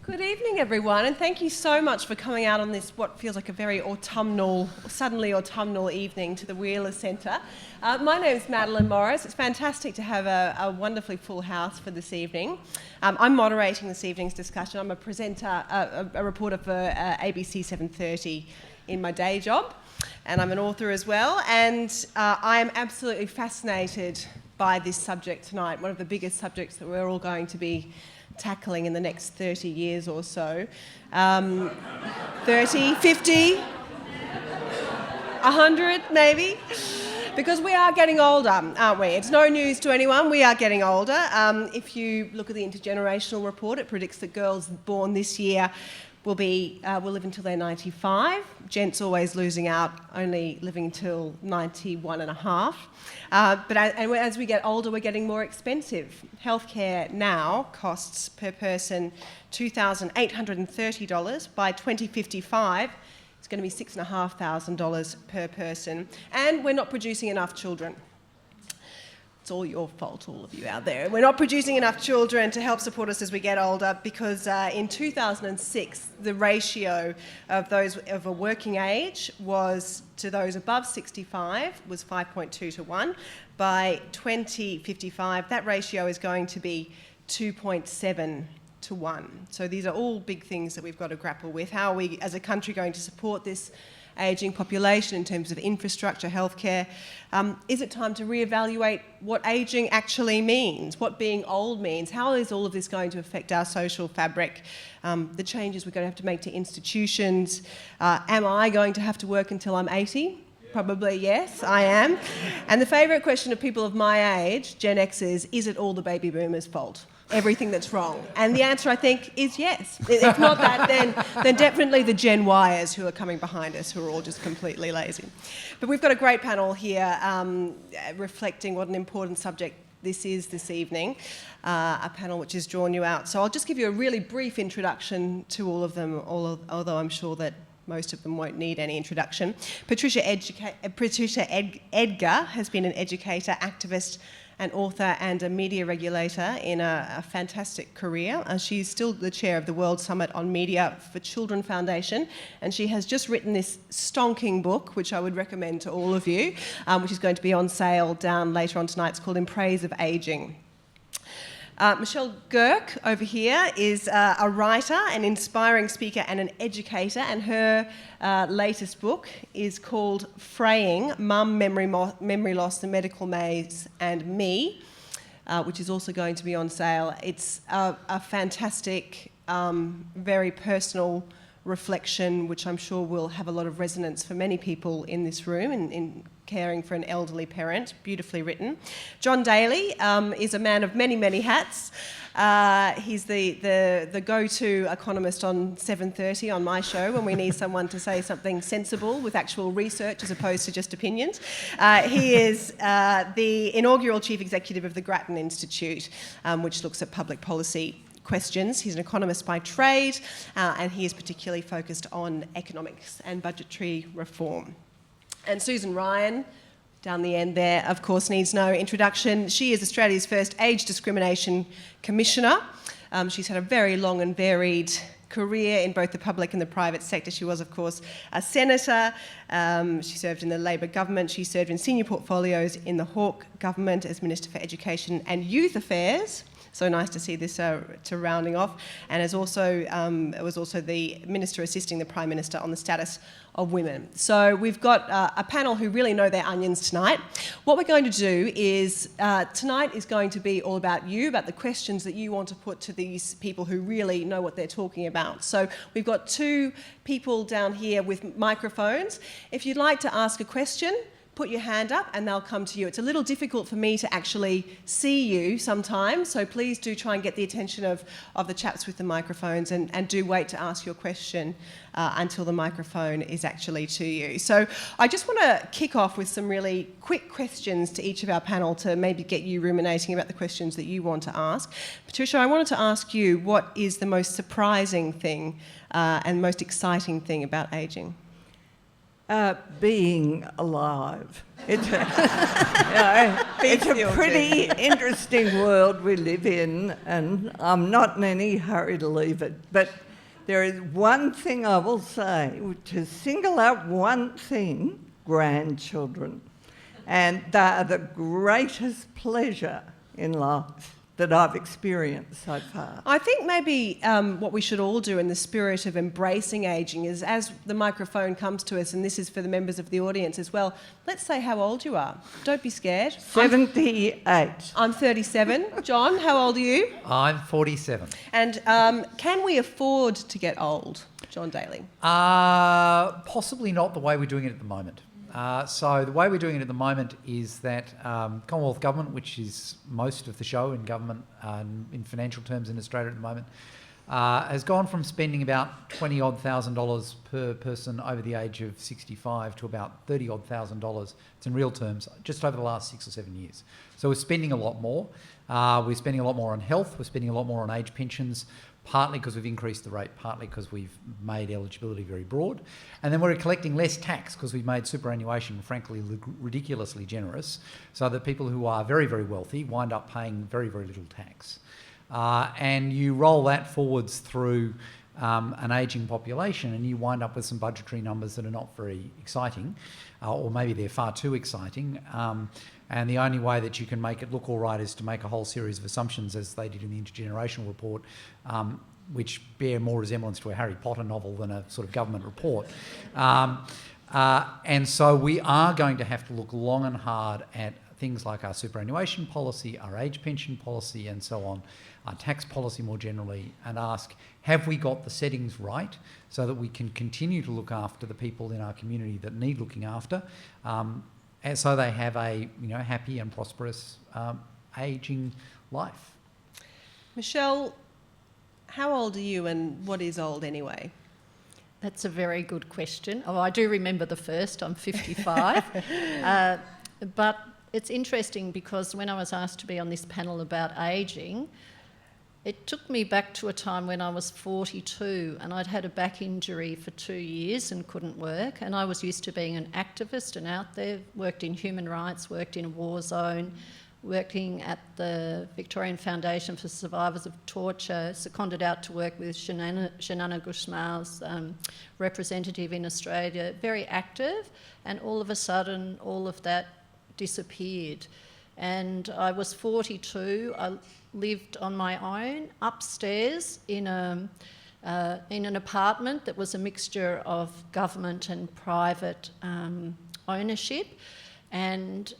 Good evening, everyone, and thank you so much for coming out on this, what feels like a very suddenly autumnal evening to the Wheeler Centre. My name's Madeline Morris. It's fantastic to have a wonderfully full house for this evening. I'm moderating this evening's discussion. I'm a presenter, a reporter for ABC 7:30 in my day job, and I'm an author as well, and I am absolutely fascinated by this subject tonight, one of the biggest subjects that we're all going to be tackling in the next 30 years or so. 30, 50, 100 maybe? Because we are getting older, aren't we? It's no news to anyone, we are getting older. If you look at the intergenerational report, it predicts that girls born this year will live until they're 95. Gents always losing out, only living until 91 and a half. But as we get older, we're getting more expensive. Healthcare now costs per person $2,830. By 2055, it's going to be $6,500 per person. And we're not producing enough children. It's all your fault, all of you out there. We're not producing enough children to help support us as we get older because in 2006, the ratio of those of a working age was to those above 65 was 5.2 to 1. By 2055, that ratio is going to be 2.7 to 1. So these are all big things that we've got to grapple with. How are we as a country going to support this ageing population in terms of infrastructure, healthcare? Is it time to reevaluate what ageing actually means, what being old means? How is all of this going to affect our social fabric? The changes we're going to have to make to institutions. Am I going to have to work until I'm 80? Probably yes, I am. And the favourite question of people of my age, Gen Xers, is it all the baby boomers' fault? Everything that's wrong? And the answer, I think, is yes. If not that, then definitely the Gen Yers who are coming behind us, who are all just completely lazy. But we've got a great panel here reflecting what an important subject this is this evening, a panel which has drawn you out. So I'll just give you a really brief introduction to all of them, although I'm sure that most of them won't need any introduction. Patricia Edgar has been an educator, activist, an author and a media regulator in a fantastic career. She's still the chair of the World Summit on Media for Children Foundation, and she has just written this stonking book, which I would recommend to all of you, which is going to be on sale down later on tonight. It's called In Praise of Ageing. Michele Gierck over here is a writer, an inspiring speaker and an educator, and her latest book is called Fraying, Mum, Memory Loss, The Medical Maze and Me, which is also going to be on sale. It's a fantastic, very personal reflection, which I'm sure will have a lot of resonance for many people in this room in caring for an elderly parent. Beautifully written. John Daly is a man of many, many hats. He's the go-to economist on 7:30 on my show when we need someone to say something sensible with actual research as opposed to just opinions. He is the inaugural chief executive of the Grattan Institute, which looks at public policy questions. He's an economist by trade, and he is particularly focused on economics and budgetary reform. And Susan Ryan, down the end there, of course, needs no introduction. She is Australia's first Age Discrimination Commissioner. She's had a very long and varied career in both the public and the private sector. She was, of course, a senator. She served in the Labor government. She served in senior portfolios in the Hawke government as Minister for Education and Youth Affairs. So nice to see this to rounding off. And was also the Minister assisting the Prime Minister on the status of women. So we've got a panel who really know their onions tonight. What we're going to do is, tonight is going to be all about you, about the questions that you want to put to these people who really know what they're talking about. So we've got two people down here with microphones. If you'd like to ask a question, put your hand up and they'll come to you. It's a little difficult for me to actually see you sometimes, so please do try and get the attention of the chaps with the microphones and do wait to ask your question until the microphone is actually to you. So I just want to kick off with some really quick questions to each of our panel to maybe get you ruminating about the questions that you want to ask. Patricia, I wanted to ask you, what is the most surprising thing and most exciting thing about ageing? being alive. It's a pretty interesting world we live in, and I'm not in any hurry to leave it. But there is one thing I will say, to single out one thing: grandchildren. And they are the greatest pleasure in life that I've experienced so far. I think maybe what we should all do in the spirit of embracing ageing is, as the microphone comes to us, and this is for the members of the audience as well, let's say how old you are. Don't be scared. 78. I'm 37. John, how old are you? I'm 47. And can we afford to get old, John Daly? Possibly not the way we're doing it at the moment. So the way we're doing it at the moment is that Commonwealth Government, which is most of the show in government in financial terms in Australia at the moment, has gone from spending about $20,000 per person over the age of 65 to about $30,000. It's in real terms, just over the last 6 or 7 years. So we're spending a lot more. We're spending a lot more on health. We're spending a lot more on age pensions, partly because we've increased the rate, partly because we've made eligibility very broad. And then we're collecting less tax because we've made superannuation, frankly, ridiculously generous, so that people who are very, very wealthy wind up paying very, very little tax. And you roll that forwards through an ageing population, and you wind up with some budgetary numbers that are not very exciting, or maybe they're far too exciting. And the only way that you can make it look all right is to make a whole series of assumptions, as they did in the intergenerational report, which bear more resemblance to a Harry Potter novel than a sort of government report. And so we are going to have to look long and hard at things like our superannuation policy, our age pension policy, and so on, our tax policy more generally, and ask, have we got the settings right so that we can continue to look after the people in our community that need looking after, and so they have a happy and prosperous ageing life. Michele, how old are you, and what is old anyway? That's a very good question. Oh, I do remember the first. I'm 55. But it's interesting because when I was asked to be on this panel about ageing, it took me back to a time when I was 42 and I'd had a back injury for 2 years and couldn't work, and I was used to being an activist and out there, worked in human rights, worked in a war zone, working at the Victorian Foundation for Survivors of Torture, seconded out to work with Shanana Gusmail's representative in Australia, very active, and all of a sudden all of that disappeared. And I was 42, I lived on my own upstairs in an apartment that was a mixture of government and private ownership, and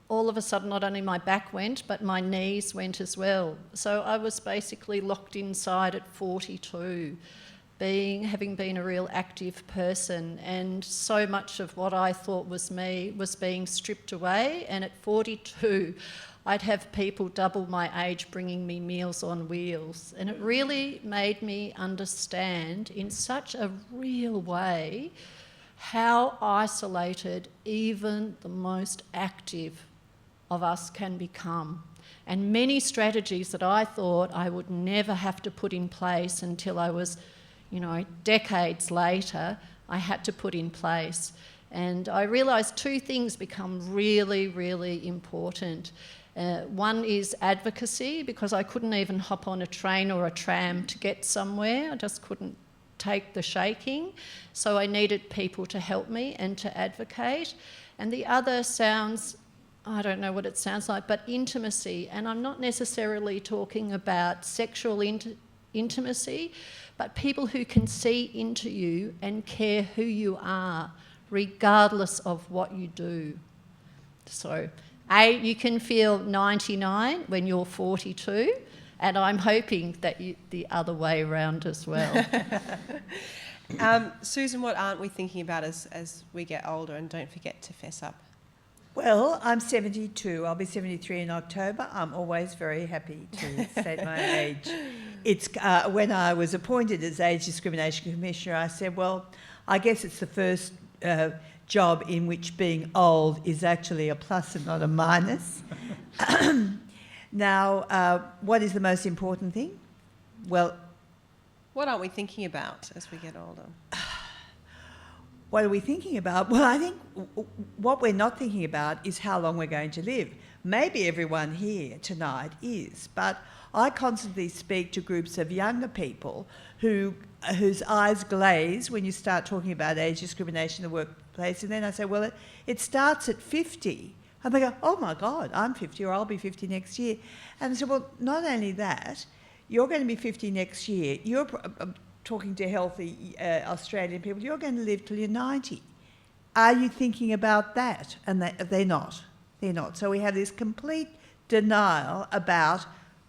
all of a sudden not only my back went but my knees went as well. So I was basically locked inside at 42, having been a real active person, and so much of what I thought was me was being stripped away. And at 42 I'd have people double my age bringing me Meals on Wheels, and it really made me understand in such a real way how isolated even the most active of us can become. And many strategies that I thought I would never have to put in place until I was, decades later, I had to put in place. And I realised two things become really, really important. One is advocacy, because I couldn't even hop on a train or a tram to get somewhere. I just couldn't take the shaking. So I needed people to help me and to advocate. And the other sounds, I don't know what it sounds like, but intimacy. And I'm not necessarily talking about sexual intimacy, but people who can see into you and care who you are, regardless of what you do. So, you can feel 99 when you're 42, and I'm hoping that the other way around as well. Susan, what aren't we thinking about as we get older? And don't forget to fess up. Well, I'm 72. I'll be 73 in October. I'm always very happy to state my age. It's when I was appointed as Age Discrimination Commissioner, I said, well, I guess it's the first job in which being old is actually a plus and not a minus. Now, what is the most important thing? Well, what aren't we thinking about as we get older? what are we thinking about? Well, I think what we're not thinking about is how long we're going to live. Maybe everyone here tonight is, but I constantly speak to groups of younger people whose eyes glaze when you start talking about age discrimination in the workplace, and then I say, well, it starts at 50. And they go, oh my God, I'm 50 or I'll be 50 next year. And I said, well, not only that, you're going to be 50 next year. You're talking to healthy Australian people, you're going to live till you're 90. Are you thinking about that? And they're not. They're not. So we have this complete denial about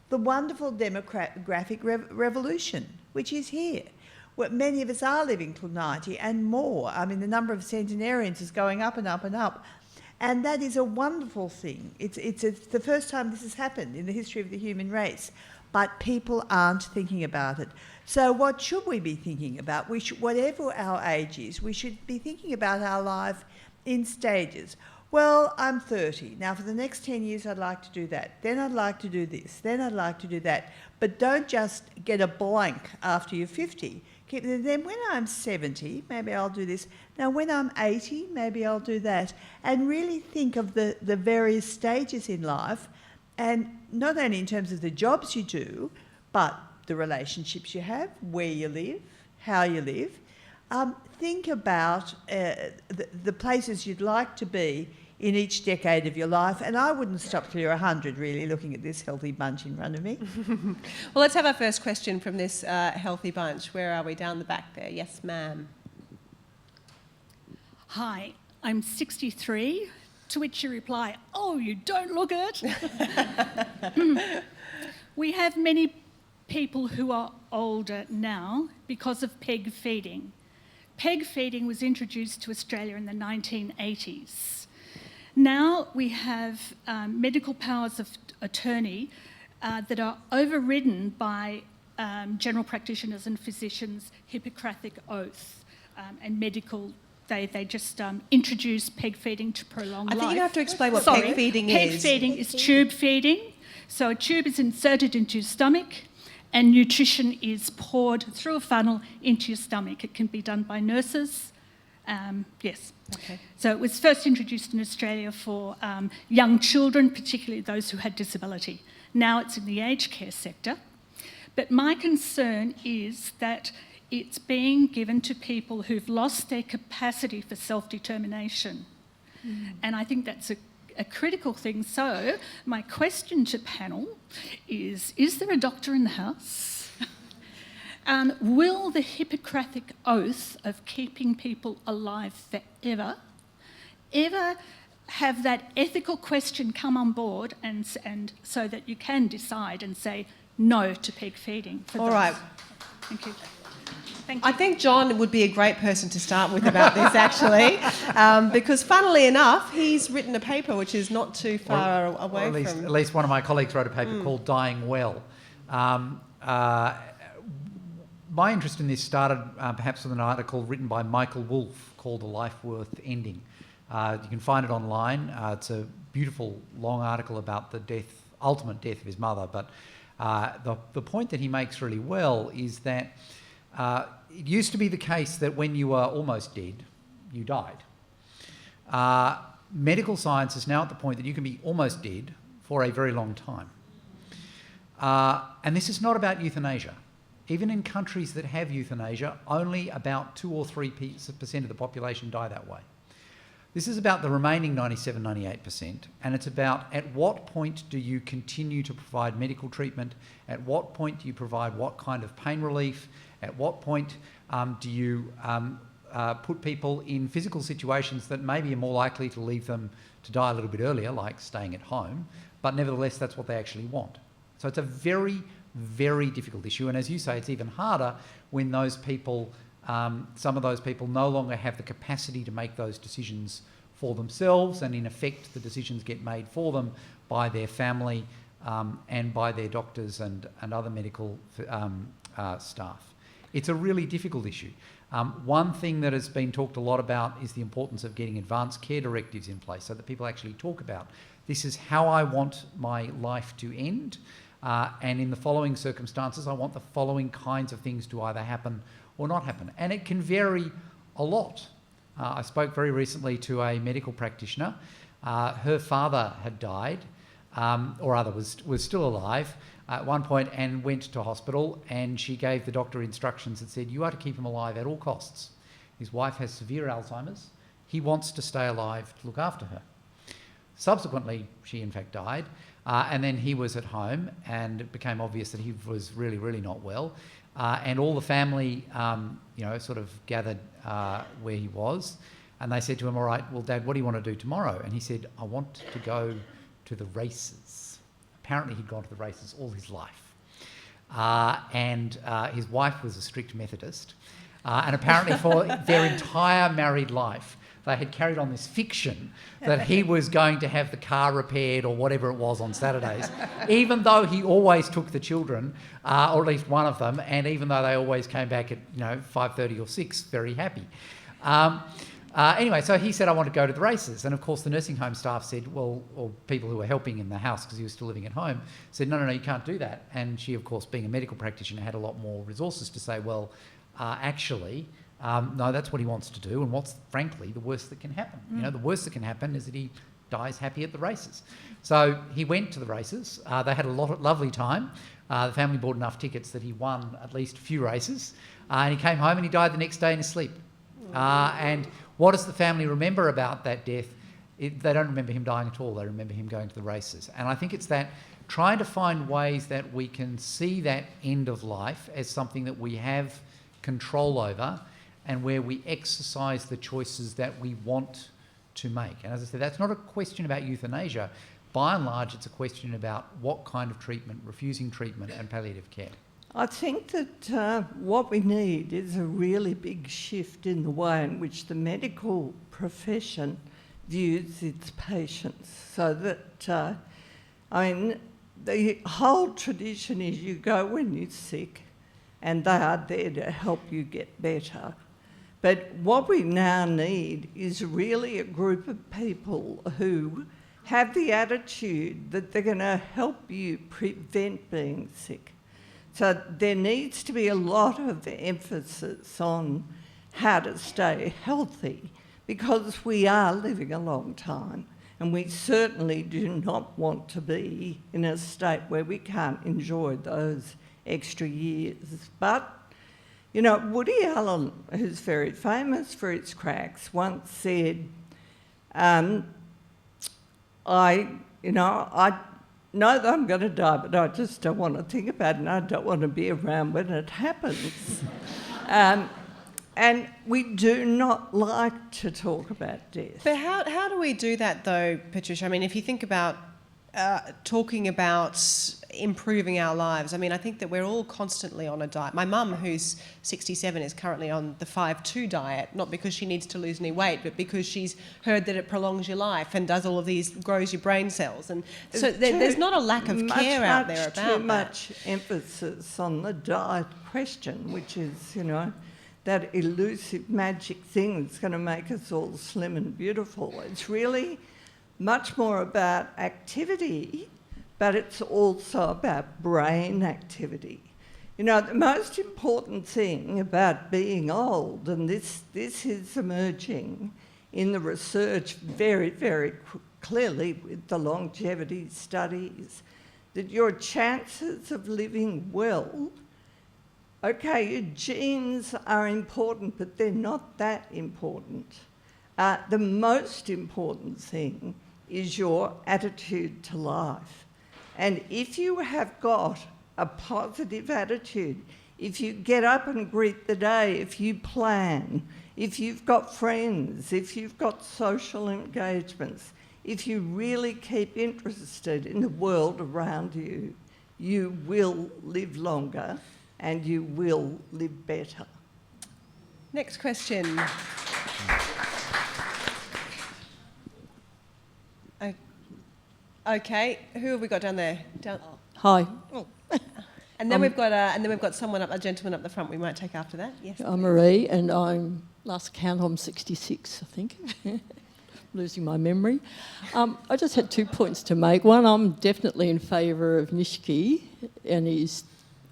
the wonderful demographic revolution, which is here. Well, many of us are living till 90 and more. I mean, the number of centenarians is going up and up and up. And that is a wonderful thing. It's the first time this has happened in the history of the human race. But people aren't thinking about it. So what should we be thinking about? We should, whatever our age is, we should be thinking about our life in stages. Well, I'm 30. Now, for the next 10 years, I'd like to do that. Then I'd like to do this. Then I'd like to do that. But don't just get a blank after you're 50. Then when I'm 70, maybe I'll do this. Now, when I'm 80, maybe I'll do that. And really think of the various stages in life, and not only in terms of the jobs you do, but the relationships you have, where you live, how you live. Think about the places you'd like to be in each decade of your life, and I wouldn't stop till you're 100, really, looking at this healthy bunch in front of me. Well, let's have our first question from this healthy bunch. Where are we? Down the back there. Yes, ma'am. Hi, I'm 63, to which you reply, oh, you don't look it. We have many people who are older now because of peg feeding. Peg feeding was introduced to Australia in the 1980s. Now we have medical powers of attorney that are overridden by general practitioners and physicians' Hippocratic oath and medical. They just introduce peg feeding to prolong life. I think you have to explain what peg feeding is. Peg feeding is tube feeding. So a tube is inserted into your stomach and nutrition is poured through a funnel into your stomach. It can be done by nurses. Yes. Okay. So it was first introduced in Australia for young children, particularly those who had disability. Now it's in the aged care sector. But my concern is that it's being given to people who've lost their capacity for self-determination. And I think that's a critical thing. So my question to panel is there a doctor in the house? Will the Hippocratic oath of keeping people alive forever ever have that ethical question come on board and so that you can decide and say no to peg feeding? All right. Thank you. Thank you. I think John would be a great person to start with about this, actually, because funnily enough, he's written a paper which is not too far away from... At least one of my colleagues wrote a paper called Dying Well. My interest in this started perhaps with an article written by Michael Wolff called A Life Worth Ending. You can find it online. It's a beautiful, long article about the ultimate death of his mother, but the point that he makes really well is that it used to be the case that when you were almost dead, you died. Medical science is now at the point that you can be almost dead for a very long time. And this is not about euthanasia. Even in countries that have euthanasia, only about 2 or 3% of the population die that way. This is about the remaining 97, 98%, and it's about at what point do you continue to provide medical treatment, at what point do you provide what kind of pain relief, at what point do you put people in physical situations that maybe are more likely to leave them to die a little bit earlier, like staying at home, but nevertheless that's what they actually want. So it's a very, very difficult issue, and as you say, it's even harder when those people, some of those people no longer have the capacity to make those decisions for themselves, and in effect the decisions get made for them by their family and by their doctors and other medical staff. It's a really difficult issue. One thing that has been talked a lot about is the importance of getting advanced care directives in place so that people actually talk about, this is how I want my life to end, and in the following circumstances I want the following kinds of things to either happen or not happen. And it can vary a lot I spoke very recently to a medical practitioner. Her father had died, or rather was still alive at one point, and went to hospital, and she gave the doctor instructions that said, you are to keep him alive at all costs. His wife has severe Alzheimer's. He wants to stay alive to look after her. Subsequently, she in fact died, and then he was at home, and it became obvious that he was really, really not well. And all the family, sort of gathered where he was, and they said to him, all right, well, Dad, what do you want to do tomorrow? And he said, I want to go to the races. Apparently he'd gone to the races all his life. And his wife was a strict Methodist. And apparently for their entire married life, they had carried on this fiction that he was going to have the car repaired or whatever it was on Saturdays, even though he always took the children, or at least one of them, and even though they always came back at 5:30 or 6, very happy. Anyway, so he said, I want to go to the races. And of course the nursing home staff said, well, or people who were helping in the house because he was still living at home, said, no, you can't do that. And she, of course, being a medical practitioner, had a lot more resources to say, well, actually, no, that's what he wants to do, and what's, frankly, the worst that can happen? The worst that can happen is that he dies happy at the races. So he went to the races. They had a lovely time. The family bought enough tickets that he won at least a few races. And he came home and he died the next day in his sleep. And what does the family remember about that death? They don't remember him dying at all. They remember him going to the races. And I think it's that trying to find ways that we can see that end of life as something that we have control over, and where we exercise the choices that we want to make. And as I said, that's not a question about euthanasia. By and large, it's a question about what kind of treatment, refusing treatment and palliative care. I think that what we need is a really big shift in the way in which the medical profession views its patients. So that, the whole tradition is you go when you're sick and they are there to help you get better. But what we now need is really a group of people who have the attitude that they're going to help you prevent being sick. So there needs to be a lot of emphasis on how to stay healthy, because we are living a long time, and we certainly do not want to be in a state where we can't enjoy those extra years. But Woody Allen, who's very famous for his cracks, once said, I know that I'm going to die, but I just don't want to think about it, and I don't want to be around when it happens. And we do not like to talk about death. But how do we do that, though, Patricia? I mean, if you think about talking about improving our lives, I think that we're all constantly on a diet. My mum, who's 67, is currently on the 5-2 diet, not because she needs to lose any weight, but because she's heard that it prolongs your life and does all of these, grows your brain cells. And so there's not a lack of care out there about that. Too much emphasis on the diet question, which is, that elusive magic thing that's going to make us all slim and beautiful. It's really much more about activity, but it's also about brain activity. The most important thing about being old, and this is emerging in the research very, very clearly with the longevity studies, that your chances of living well, okay, your genes are important, but they're not that important. The most important thing is your attitude to life. And if you have got a positive attitude, if you get up and greet the day, if you plan, if you've got friends, if you've got social engagements, if you really keep interested in the world around you, you will live longer and you will live better. Next question. Okay, who have we got down there? Hi, And then we've got someone a gentleman up the front. We might take after that. Yes. I'm Marie, and I'm last count I'm 66, I think. Losing my memory. I just had 2 points to make. One, I'm definitely in favour of Nishki and his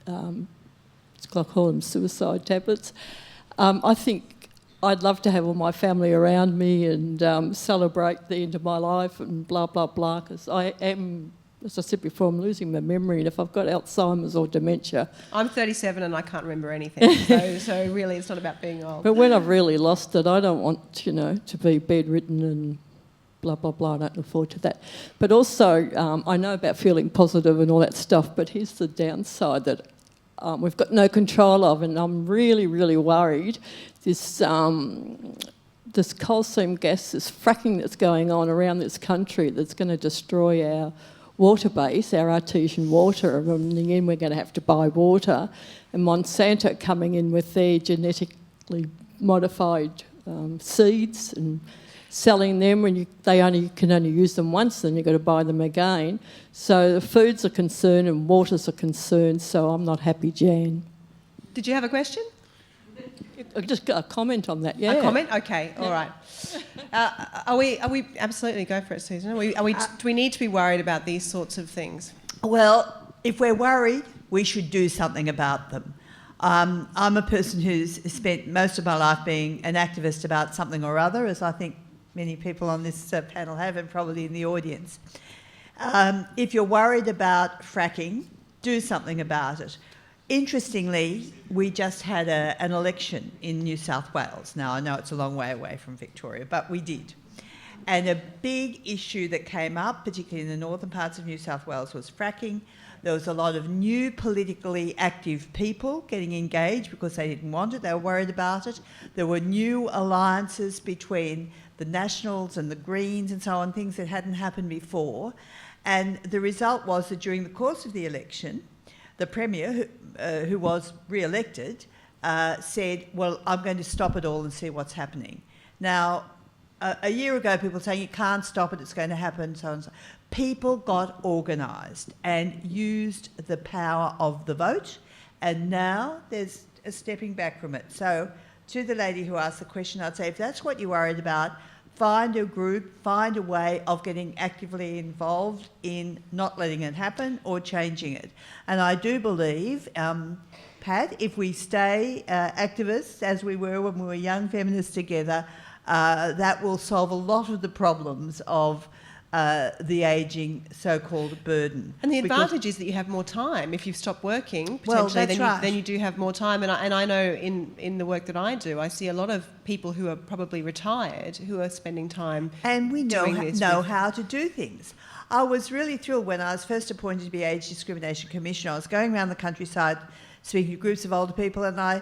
I call them suicide tablets. I think I'd love to have all my family around me and celebrate the end of my life and blah, blah, blah, because I am, as I said before, I'm losing my memory, and if I've got Alzheimer's or dementia... I'm 37 and I can't remember anything, so really it's not about being old. But when I've really lost it, I don't want, to be bedridden and blah, blah, blah. I don't look forward to that. But also, I know about feeling positive and all that stuff, but here's the downside that we've got no control of, and I'm really, really worried. This coal seam gas, this fracking that's going on around this country that's going to destroy our water base, our artesian water, and in the end we're going to have to buy water, and Monsanto coming in with their genetically modified seeds and selling them when they can only use them once, then you've got to buy them again. So the food's a concern and water's a concern, so I'm not happy, Jan. Did you have a question? I just got a comment on that, yeah. A comment? Okay, all right. Are we absolutely, go for it, Susan. Do we need to be worried about these sorts of things? Well, if we're worried, we should do something about them. I'm a person who's spent most of my life being an activist about something or other, as I think many people on this panel have, and probably in the audience. If you're worried about fracking, do something about it. Interestingly, we just had an election in New South Wales. Now, I know it's a long way away from Victoria, but we did. And a big issue that came up, particularly in the northern parts of New South Wales, was fracking. There was a lot of new politically active people getting engaged because they didn't want it, they were worried about it. There were new alliances between the Nationals and the Greens and so on, things that hadn't happened before. And the result was that during the course of the election, the Premier, who was re-elected, said, well, I'm going to stop it all and see what's happening. Now, a year ago, people were saying, you can't stop it, it's going to happen, so on and so on. People got organised and used the power of the vote, and now there's a stepping back from it. So to the lady who asked the question, I'd say, if that's what you're worried about, find a group, find a way of getting actively involved in not letting it happen or changing it. And I do believe, Pat, if we stay activists as we were when we were young feminists together, that will solve a lot of the problems of the ageing so-called burden. And the advantage is that you have more time. If you've stopped working, potentially, well, that's right. Then you do have more time. And I know in the work that I do, I see a lot of people who are probably retired who are spending time and we know doing this how to do things. I was really thrilled when I was first appointed to be Age Discrimination Commissioner. I was going around the countryside speaking to groups of older people, and I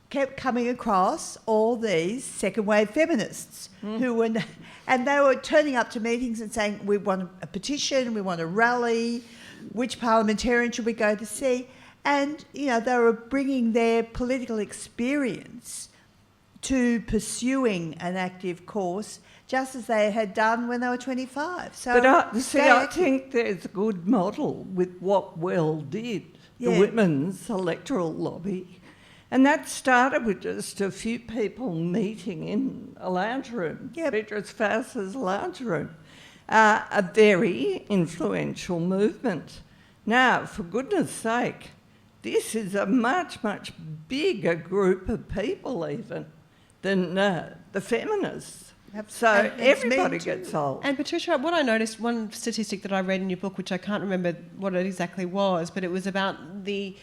kept coming across all these second-wave feminists who were... And they were turning up to meetings and saying, we want a petition, we want a rally, which parliamentarian should we go to see? And, they were bringing their political experience to pursuing an active course, just as they had done when they were 25. So, but I think there's a good model with what Well did, the women's electoral lobby. And that started with just a few people meeting in a lounge room, Beatrice Fass's lounge room, a very influential movement. Now, for goodness sake, this is a much, much bigger group of people even than the feminists. So everybody gets old. And Patricia, what I noticed, one statistic that I read in your book, which I can't remember what it exactly was, but it was about the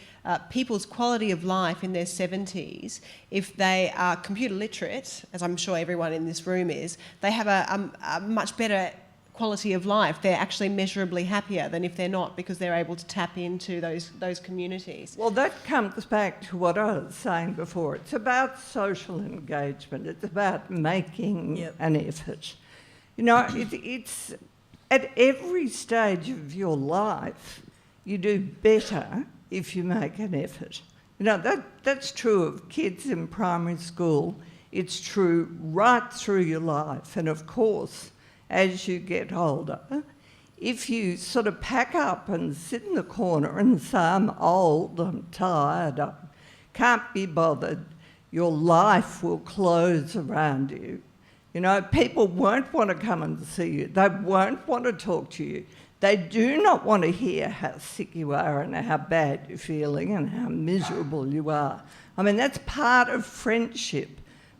people's quality of life in their 70s. If they are computer literate, as I'm sure everyone in this room is, they have a much better quality of life. They're actually measurably happier than if they're not, because they're able to tap into those communities. Well, that comes back to what I was saying before. It's about social engagement. It's about making an effort. It's at every stage of your life, you do better if you make an effort. That's true of kids in primary school. It's true right through your life. And of course, as you get older, if you sort of pack up and sit in the corner and say, I'm old, I'm tired, I can't be bothered, your life will close around you. People won't want to come and see you. They won't want to talk to you. They do not want to hear how sick you are and how bad you're feeling and how miserable you are. I mean, that's part of friendship.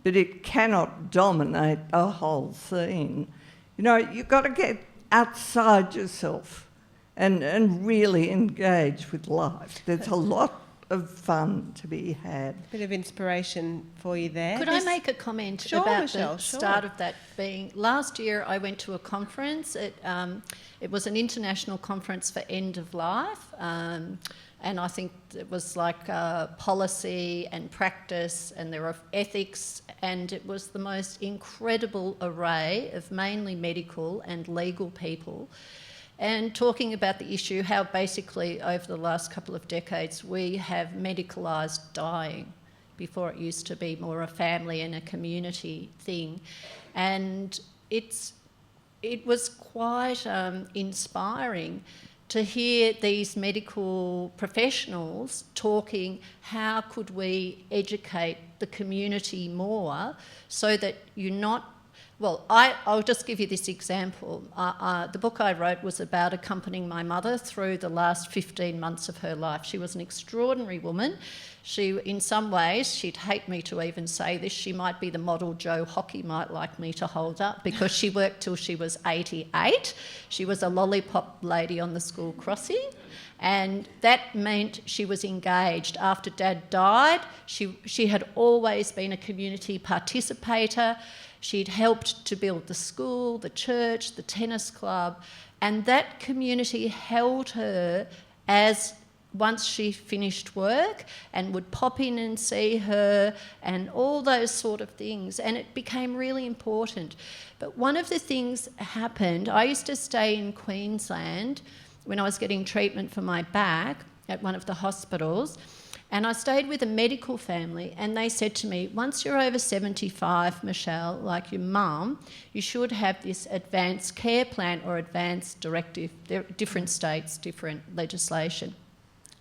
but it cannot dominate a whole scene. You know, you've got to get outside yourself and really engage with life. There's a lot of fun to be had. Bit of inspiration for you there. Could I make a comment Sure, about Michele, the sure. start of that being... Last year I went to a conference. It was an international conference for end of life, and I think it was like policy and practice, and there were ethics, and it was the most incredible array of mainly medical and legal people, and talking about the issue how basically over the last couple of decades we have medicalised dying. Before it used to be more a family and a community thing. And it was quite inspiring to hear these medical professionals talking how could we educate the community more so that you're not... Well, I'll just give you this example. The book I wrote was about accompanying my mother through the last 15 months of her life. She was an extraordinary woman. She, in some ways, she'd hate me to even say this, she might be the model Joe Hockey might like me to hold up, because she worked till she was 88. She was a lollipop lady on the school crossing, and that meant she was engaged. After Dad died, she had always been a community participator. She'd helped to build the school, the church, the tennis club, and that community held her as once she finished work and would pop in and see her and all those sort of things, and it became really important. But one of the things happened, I used to stay in Queensland when I was getting treatment for my back at one of the hospitals, and I stayed with a medical family, and they said to me, once you're over 75, Michele, like your mum, you should have this advanced care plan or advanced directive. There are different states, different legislation.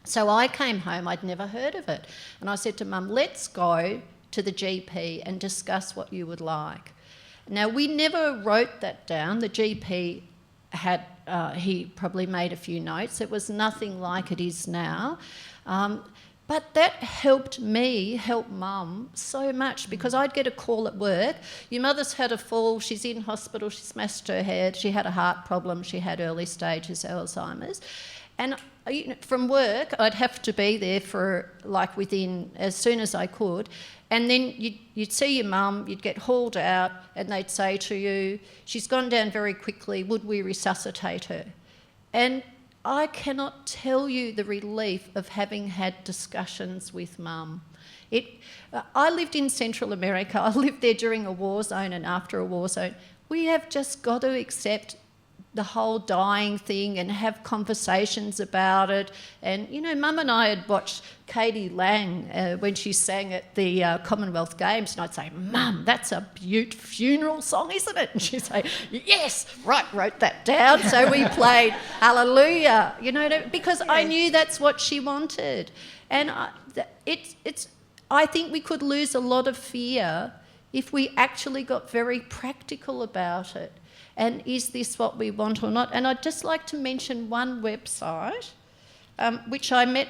So I came home, I'd never heard of it, and I said to Mum, let's go to the GP and discuss what you would like. Now, we never wrote that down. The GP had, he probably made a few notes. It was nothing like it is now. But that helped me help Mum so much, because I'd get a call at work, your mother's had a fall, she's in hospital, she smashed her head, she had a heart problem, she had early stages Alzheimer's. And from work, I'd have to be there for within, as soon as I could. And then you'd see your mum, you'd get hauled out, and they'd say to you, she's gone down very quickly, would we resuscitate her? And I cannot tell you the relief of having had discussions with Mum. I lived in Central America. I lived there during a war zone and after a war zone. We have just got to accept the whole dying thing and have conversations about it. And, Mum and I had watched Katie Lang when she sang at the Commonwealth Games, and I'd say, Mum, that's a beautiful funeral song, isn't it? And she'd say, yes, right, wrote that down. So we played Hallelujah, because I knew that's what she wanted. And I think we could lose a lot of fear if we actually got very practical about it. And is this what we want or not? And I'd just like to mention one website, which I met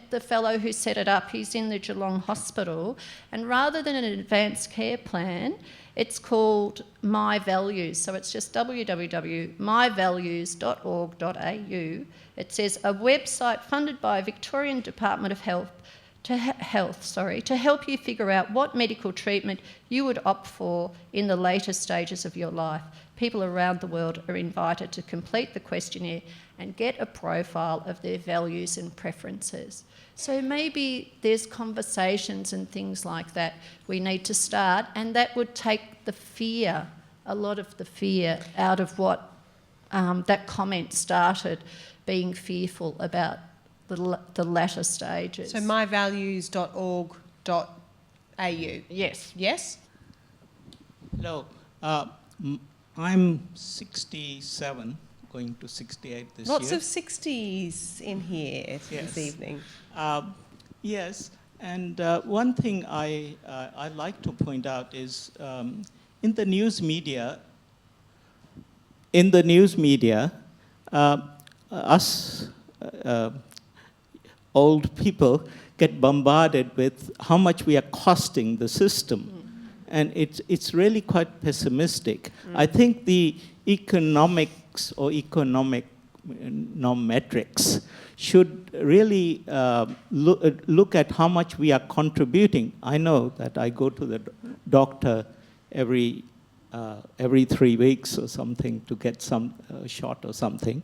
the fellow who set it up. He's in the Geelong Hospital. And rather than an advanced care plan, it's called My Values. So it's just www.myvalues.org.au. It says a website funded by Victorian Department of Health to help you figure out what medical treatment you would opt for in the later stages of your life. People around the world are invited to complete the questionnaire and get a profile of their values and preferences. So maybe there's conversations and things like that we need to start, and that would take the fear, a lot of the fear, out of what that comment started, being fearful about the latter stages. So myvalues.org.au. Yes. Yes? Hello. I'm 67, going to 68 this Lots year. of 60s in here this evening. Yes, and one thing I like to point out is in the news media, us old people get bombarded with how much we are costing the system. and it's really quite pessimistic. I think the economics or economic metrics should really look at how much we are contributing. I know that I go to the doctor every 3 weeks or something to get some shot or something,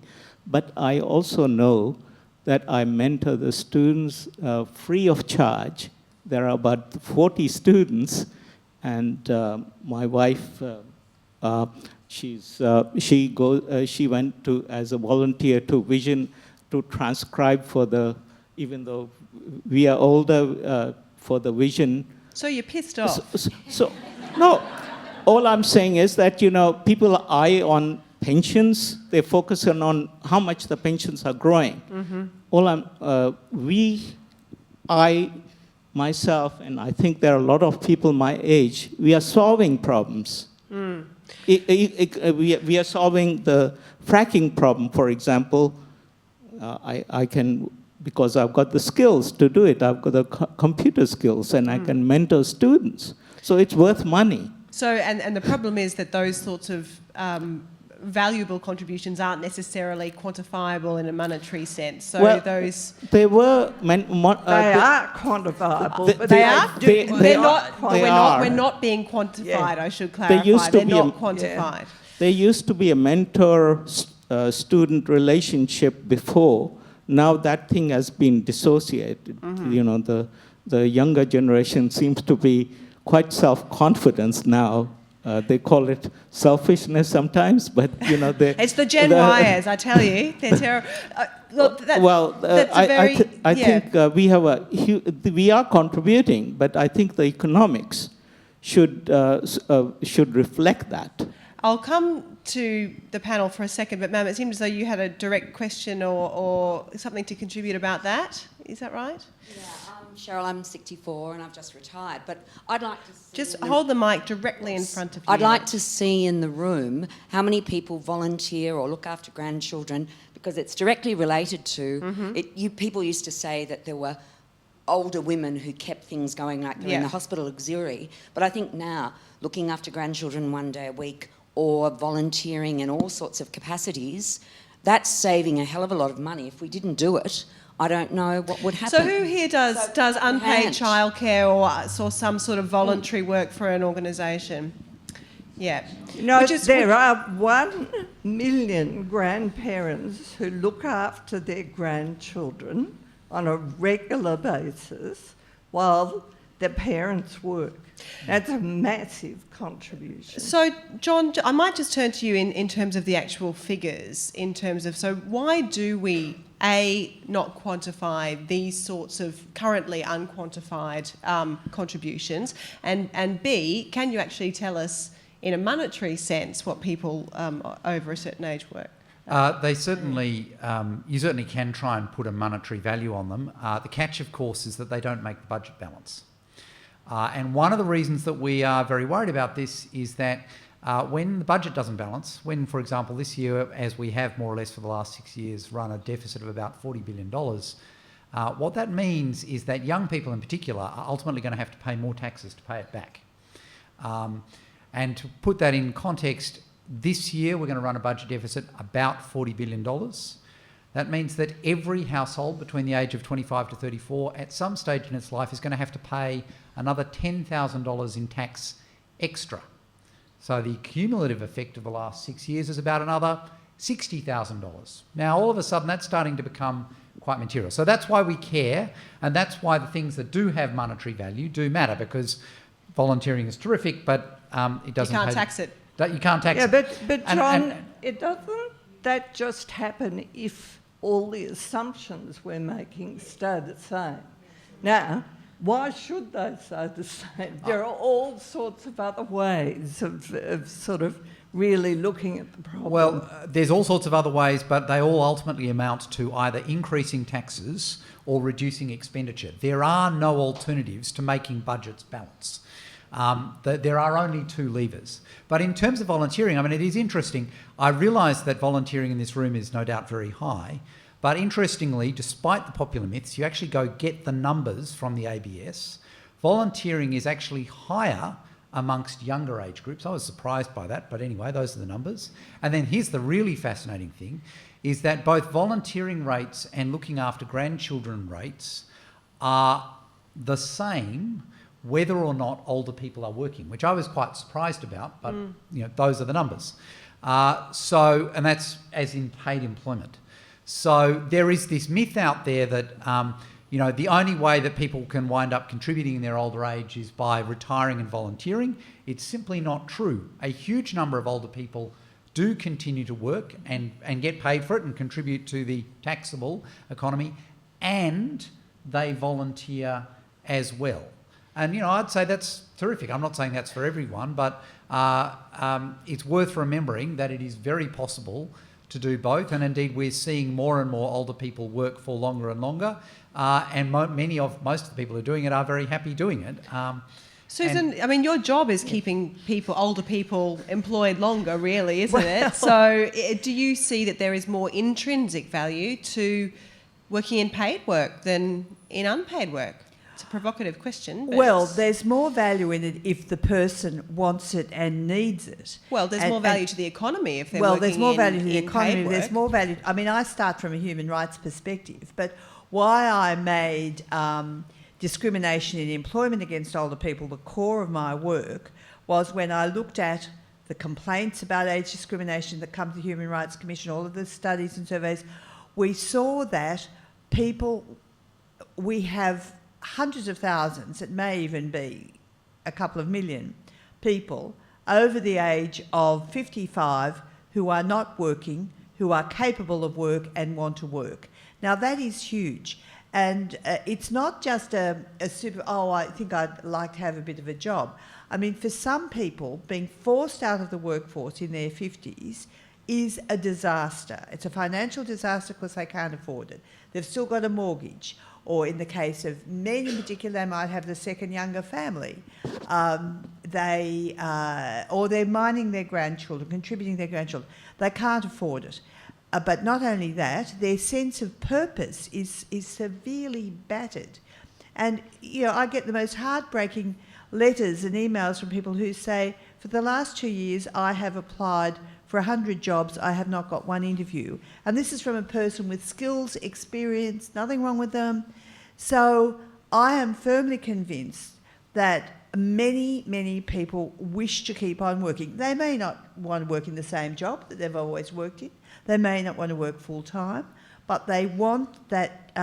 but I also know that I mentor the students free of charge. There are about 40 students, and my wife, she went to as a volunteer to Vision to transcribe for the, even though we are older, for the Vision. So you're pissed off? No, all I'm saying is that, you know, people eye on pensions, they focus on how much the pensions are growing. I, myself, and I think there are a lot of people my age, we are solving problems. We are solving the fracking problem, for example. I can, because I've got the skills to do it, I've got the computer skills, and I can mentor students. So it's worth money. So, and the problem is that those sorts of valuable contributions aren't necessarily quantifiable in a monetary sense. So well, those... They were... they are quantifiable, but they are? They're not. We're not being quantified, I should clarify. They're not quantified. There used to be a mentor-student relationship before. Now that thing has been dissociated. You know, the younger generation seems to be quite self-confident now. They call it selfishness sometimes, but you know it's the Gen Yers, I tell you, they're terrible. I think we are contributing, but I think the economics should reflect that. I'll come to the panel for a second, but ma'am, it seemed as though you had a direct question or something to contribute about that. Is that right? Yeah. Cheryl, I'm 64 and I've just retired, but I'd like to see... Just hold the mic directly in front of you. I'd like to see in the room how many people volunteer or look after grandchildren, because it's directly related to... People used to say that there were older women who kept things going, like they're in the hospital auxiliary, but I think now, looking after grandchildren one day a week or volunteering in all sorts of capacities, that's saving a hell of a lot of money. If we didn't do it, I don't know what would happen. So who here does unpaid childcare or some sort of voluntary work for an organisation? Yeah. No, there are 1 million grandparents who look after their grandchildren on a regular basis while their parents work. That's a massive contribution. So, John, I might just turn to you in terms of the actual figures, in terms of, so why do we, A, not quantify these sorts of currently unquantified contributions, and B, can you actually tell us in a monetary sense what people over a certain age work? They certainly, you certainly can try and put a monetary value on them. The catch, of course, is that they don't make the budget balance. And one of the reasons that we are very worried about this is that when the budget doesn't balance, when, for example, this year, as we have more or less for the last 6 years, run a deficit of about $40 billion, what that means is that young people in particular are ultimately going to have to pay more taxes to pay it back. And to put that in context, this year we're going to run a budget deficit about $40 billion. That means that every household between the age of 25 to 34 at some stage in its life is going to have to pay another $10,000 in tax extra. So the cumulative effect of the last 6 years is about another $60,000. Now, all of a sudden, that's starting to become quite material. So that's why we care, and that's why the things that do have monetary value do matter, because volunteering is terrific, but it doesn't... You can't tax it. You can't tax it. But John, it doesn't that just happen if all the assumptions we're making stay the same? Now, why should they stay the same? There are all sorts of other ways of sort of really looking at the problem. Well, there's all sorts of other ways, but they all ultimately amount to either increasing taxes or reducing expenditure. There are no alternatives to making budgets balance. There are only two levers. But in terms of volunteering, I mean, it is interesting. I realise that volunteering in this room is no doubt very high, but interestingly, despite the popular myths, you actually go get the numbers from the ABS. Volunteering is actually higher amongst younger age groups. I was surprised by that, but anyway, those are the numbers. And then here's the really fascinating thing, is that both volunteering rates and looking after grandchildren rates are the same whether or not older people are working, which I was quite surprised about, but those are the numbers. And that's as in paid employment. So there is this myth out there that the only way that people can wind up contributing in their older age is by retiring and volunteering. It's simply not true. A huge number of older people do continue to work and get paid for it and contribute to the taxable economy, and they volunteer as well. And, I'd say that's terrific. I'm not saying that's for everyone, but it's worth remembering that it is very possible to do both. And indeed, we're seeing more and more older people work for longer and longer. And most of the people who are doing it are very happy doing it. Susan, your job is keeping older people employed longer, really, isn't it? So do you see that there is more intrinsic value to working in paid work than in unpaid work? It's a provocative question. Well, there's more value in it if the person wants it and needs it. Well, there's more value to the economy if they're well, working there's more value to the in economy. paid work. There's more value. I start from a human rights perspective, but why I made discrimination in employment against older people the core of my work was when I looked at the complaints about age discrimination that come to the Human Rights Commission, all of the studies and surveys, we saw that we have hundreds of thousands, it may even be a couple of million people over the age of 55 who are not working, who are capable of work and want to work. Now that is huge. And it's not just I think I'd like to have a bit of a job. For some people, being forced out of the workforce in their 50s is a disaster. It's a financial disaster because they can't afford it. They've still got a mortgage. Or in the case of men in particular, they might have the second younger family. Or they're minding their grandchildren, contributing their grandchildren. They can't afford it. But not only that, their sense of purpose is severely battered. And, I get the most heartbreaking letters and emails from people who say, for the last 2 years, I have applied for 100 jobs, I have not got one interview. And this is from a person with skills, experience, nothing wrong with them. So I am firmly convinced that many, many people wish to keep on working. They may not want to work in the same job that they've always worked in. They may not want to work full-time, but they want that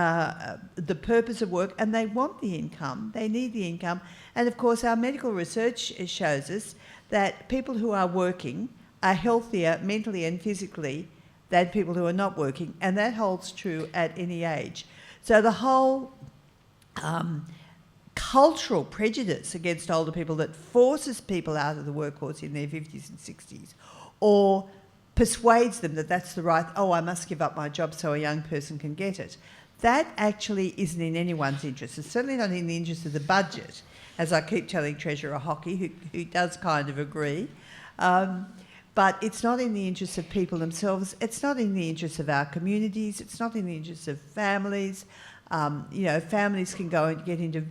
the purpose of work, and they want the income. They need the income. And, of course, our medical research shows us that people who are working are healthier mentally and physically than people who are not working, and that holds true at any age. So the whole cultural prejudice against older people that forces people out of the workforce in their 50s and 60s, or persuades them that that's the right, I must give up my job so a young person can get it, that actually isn't in anyone's interest. It's certainly not in the interest of the budget, as I keep telling Treasurer Hockey, who does kind of agree. But it's not in the interest of people themselves. It's not in the interest of our communities. It's not in the interest of families. Families can go and get into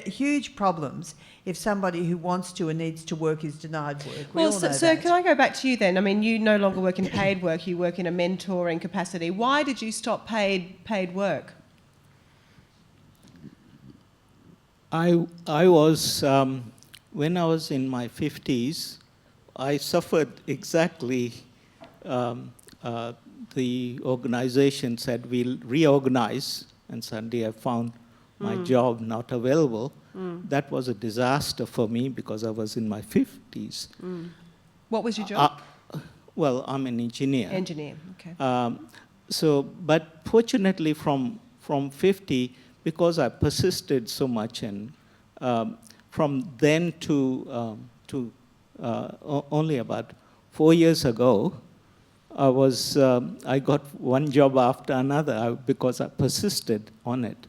huge problems if somebody who wants to and needs to work is denied work. Well, so can I go back to you then? You no longer work in paid work. You work in a mentoring capacity. Why did you stop paid work? I was, when I was in my 50s, I suffered exactly, the organisation said we'll reorganise, and suddenly I found my job not available. That was a disaster for me because I was in my 50s. What was your job? Well, I'm an engineer. Engineer, okay. But fortunately from 50, because I persisted so much, and from then to only about 4 years ago, I got one job after another because I persisted on it,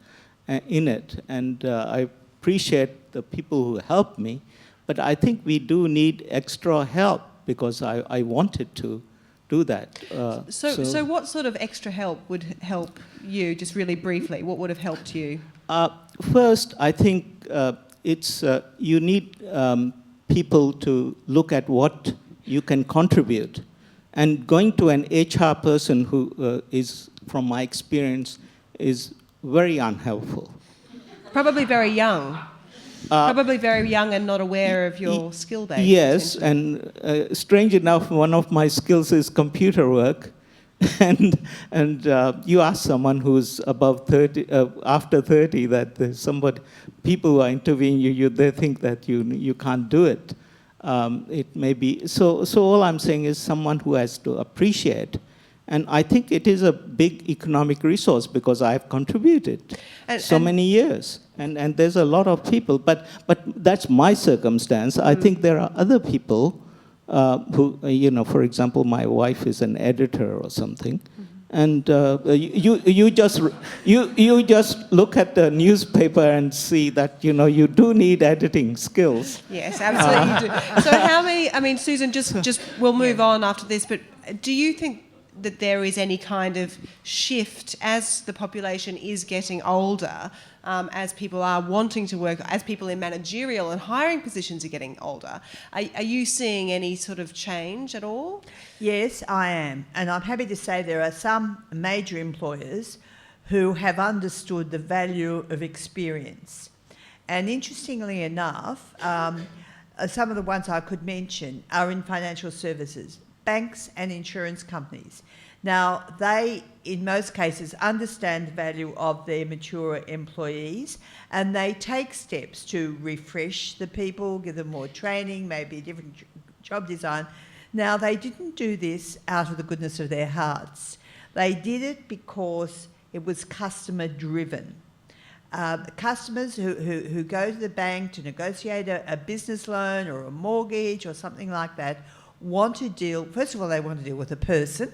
in it, and I appreciate the people who helped me, but I think we do need extra help because I wanted to do that. So what sort of extra help would help you, just really briefly? What would have helped you? First, I think you need people to look at what you can contribute. And going to an HR person who is, from my experience, is very unhelpful. Probably very young. Probably very young and not aware of your skill base. Yes, and strange enough, one of my skills is computer work. And you ask someone who's above 30, after 30, that there's somebody, people who are interviewing you, they think that you can't do it. It may be, so all I'm saying is someone who has to appreciate. And I think it is a big economic resource because I've contributed so many years. And there's a lot of people, but that's my circumstance. I think there are other people who, for example, my wife is an editor or something. And you just look at the newspaper and see that you do need editing skills. Yes, absolutely you do. So how many? I mean, Susan, just we'll move on after this. But do you think that there is any kind of shift as the population is getting older, as people are wanting to work, as people in managerial and hiring positions are getting older? Are you seeing any sort of change at all? Yes, I am. And I'm happy to say there are some major employers who have understood the value of experience. And interestingly enough, some of the ones I could mention are in financial services, banks and insurance companies. Now, they, in most cases, understand the value of their mature employees, and they take steps to refresh the people, give them more training, maybe a different job design. Now, they didn't do this out of the goodness of their hearts. They did it because it was customer-driven. Customers who go to the bank to negotiate a business loan or a mortgage or something like that want to deal, first of all, they want to deal with a person,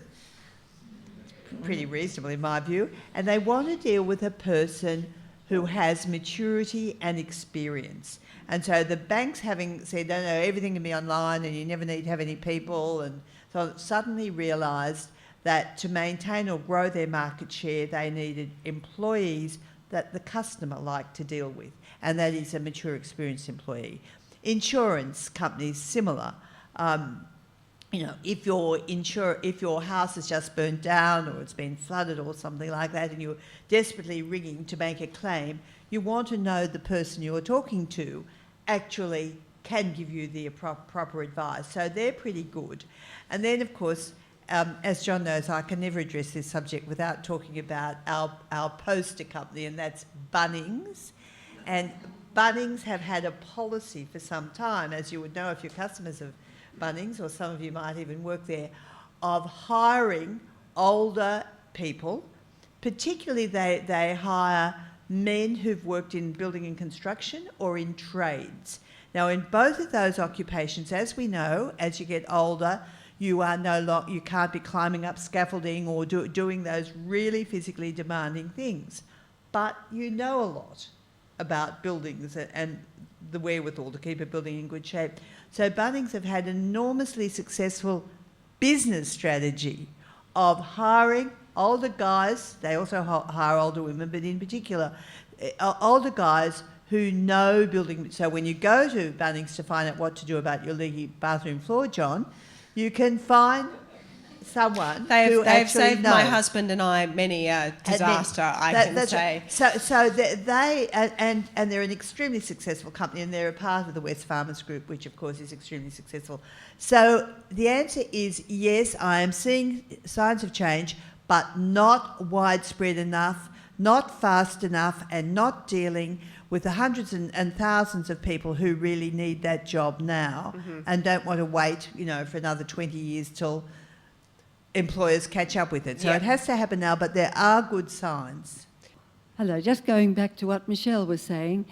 pretty reasonable in my view, and they want to deal with a person who has maturity and experience. And so the banks, having said, no, everything can be online and you never need to have any people, and so suddenly realised that to maintain or grow their market share, they needed employees that the customer liked to deal with, and that is a mature, experienced employee. Insurance companies, similar. If your house has just burnt down or it's been flooded or something like that and you're desperately ringing to make a claim, you want to know the person you're talking to actually can give you the proper advice. So they're pretty good. And then, of course, as John knows, I can never address this subject without talking about our poster company, and that's Bunnings. And Bunnings have had a policy for some time, as you would know if you're customers of Bunnings, or some of you might even work there, of hiring older people. Particularly they hire men who've worked in building and construction or in trades. Now, in both of those occupations, as we know, as you get older, you can't be climbing up scaffolding or doing those really physically demanding things. But you know a lot about buildings and the wherewithal to keep a building in good shape. So Bunnings have had an enormously successful business strategy of hiring older guys. They also hire older women, but in particular, older guys who know building. So when you go to Bunnings to find out what to do about your leaky bathroom floor, John, you can find someone who they've saved my husband and I many a disaster, I can say. Right. So they and they're an extremely successful company, and they're a part of the West Farmers Group, which of course is extremely successful. So the answer is yes, I am seeing signs of change, but not widespread enough, not fast enough, and not dealing with the hundreds and thousands of people who really need that job now and don't want to wait, for another 20 years till employers catch up with it. So it has to happen now, but there are good signs. Hello, just going back to what Michele was saying.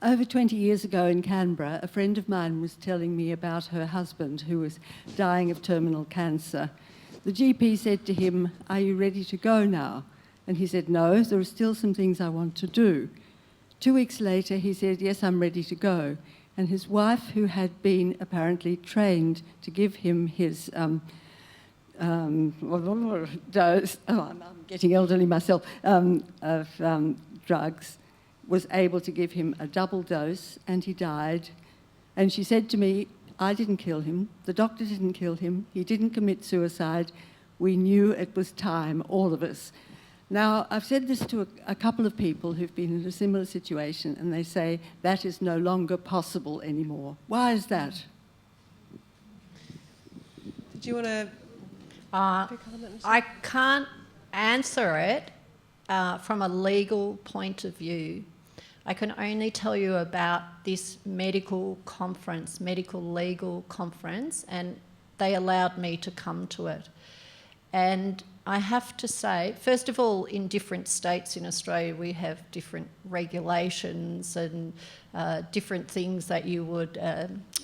Over 20 years ago in Canberra, a friend of mine was telling me about her husband who was dying of terminal cancer. The GP said to him, "Are you ready to go now?" And he said, "No, there are still some things I want to do." 2 weeks later, he said, "Yes, I'm ready to go." And his wife, who had been apparently trained to give him his dose, I'm getting elderly myself, of drugs, was able to give him a double dose, and he died And she said to me, I didn't kill him, the doctor didn't kill him, he didn't commit suicide, we knew it was time, all of us. Now, I've said this to a couple of people who've been in a similar situation, and they say that is no longer possible anymore. Why is that? Did you want to... I can't answer it from a legal point of view. I can only tell you about this medical legal conference, and they allowed me to come to it. And I have to say, first of all, in different states in Australia, we have different regulations and different things that you would,